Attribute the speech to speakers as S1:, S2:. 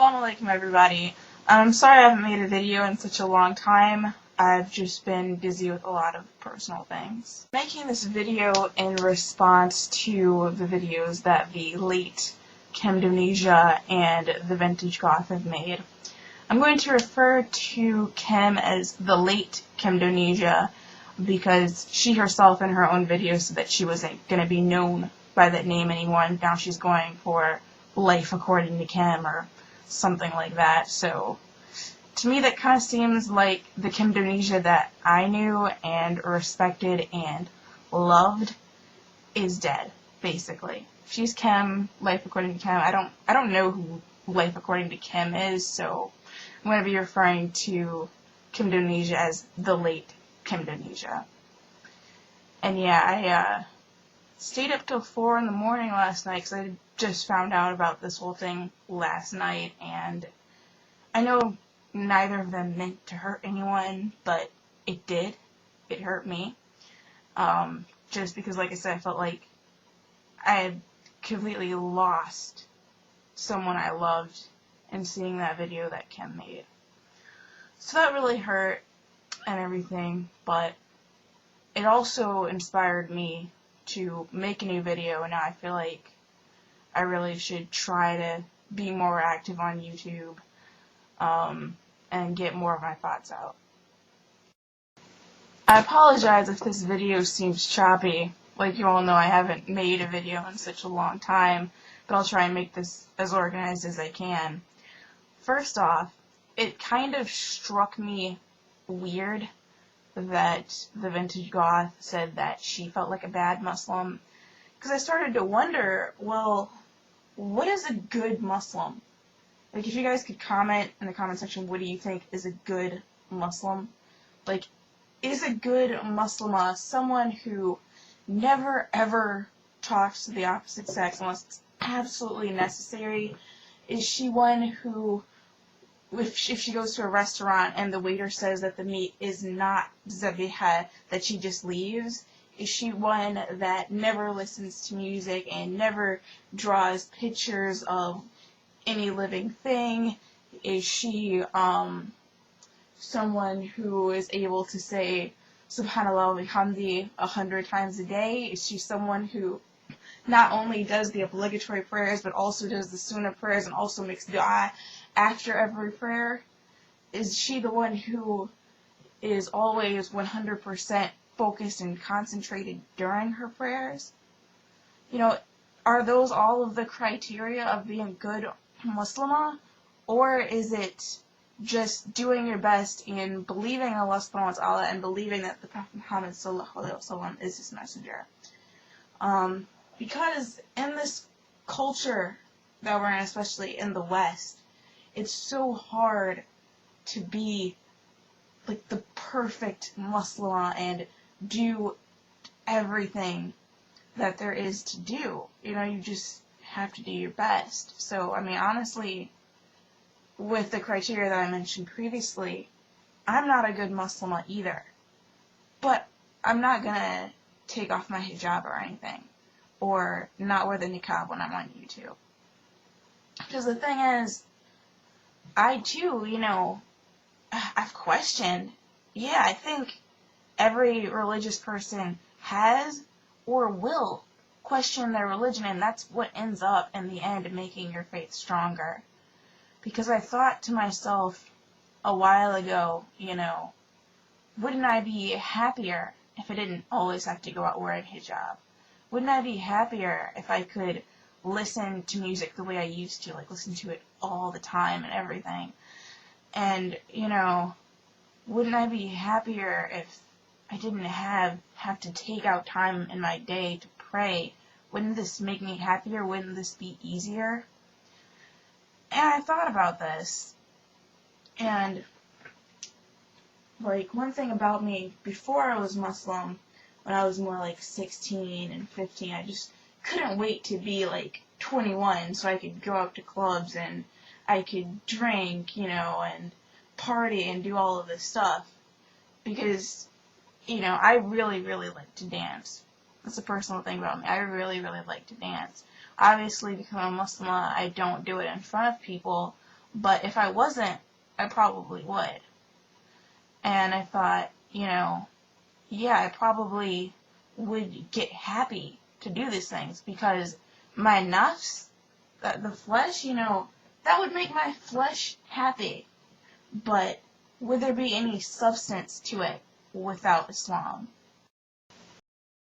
S1: Assalamu alaikum everybody. I'm sorry I haven't made a video in such a long time. I've just been busy with a lot of personal things. Making this video in response to the videos that the late Chemdonesia and the Vintage Goth have made. I'm going to refer to Chem as the late Chemdonesia because she herself in her own video said that she wasn't going to be known by that name anymore, and now she's going for Life According to Chem or something like that. So to me that kind of seems like the Chemdonesia that I knew and respected and loved is dead, basically. She's Chem, Life According to Chem. I don't know who Life According to Chem is, so I'm going to be referring to Chemdonesia as the late Chemdonesia. And yeah, I stayed up till 4 in the morning last night because I just found out about this whole thing last night, and I know neither of them meant to hurt anyone, but it did. It hurt me. Just because, like I said, I felt like I had completely lost someone I loved in seeing that video that Chem made. So that really hurt and everything, but it also inspired me to make a new video, and now I feel like I really should try to be more active on YouTube and get more of my thoughts out. I apologize if this video seems choppy. Like you all know, I haven't made a video in such a long time, but I'll try and make this as organized as I can. First off, it kind of struck me weird that the Vintage Goth said that she felt like a bad Muslim, because I started to wonder, well, what is a good Muslim? Like, if you guys could comment in the comment section, what do you think is a good Muslim? Like, is a good Muslimah someone who never ever talks to the opposite sex unless it's absolutely necessary? Is she one who, if she goes to a restaurant and the waiter says that the meat is not zabiha, that she just leaves? Is she one that never listens to music and never draws pictures of any living thing? Is she someone who is able to say subhanallah wa bihamdi 100 times a day? Is she someone who not only does the obligatory prayers but also does the sunnah prayers and also makes dua after every prayer? Is she the one who is always 100% focused and concentrated during her prayers? You know, are those all of the criteria of being a good Muslimah? Or is it just doing your best in believing in Allah subhanahu wa ta'ala and believing that the Prophet Muhammad sallallahu alaihi wasallam is his messenger? Because in this culture that we're in, especially in the West, it's so hard to be like the perfect Muslimah and do everything that there is to do. You know, you just have to do your best. So, I mean, honestly, with the criteria that I mentioned previously, I'm not a good Muslimah either. But I'm not gonna take off my hijab or anything, or not wear the niqab when I'm on YouTube. Because the thing is, I too, you know, I've questioned. Yeah, I think every religious person has or will question their religion, and that's what ends up in the end making your faith stronger. Because I thought to myself a while ago, you know, wouldn't I be happier if I didn't always have to go out wearing hijab? Wouldn't I be happier if I could listen to music the way I used to, like listen to it all the time and everything? And, you know, wouldn't I be happier if I didn't have to take out time in my day to pray? Wouldn't this make me happier? Wouldn't this be easier? And I thought about this, and like, one thing about me before I was Muslim, when I was more like 16 and 15, I just couldn't wait to be like 21 so I could go out to clubs and I could drink, you know, and party and do all of this stuff. Because, you know, I really, really like to dance. That's a personal thing about me. I really, really like to dance. Obviously, because I'm a Muslim, I don't do it in front of people, But if I wasn't, I probably would. And I thought, yeah, I probably would get happy to do these things because my nafs, the flesh, that would make my flesh happy. But would there be any substance to it without Islam?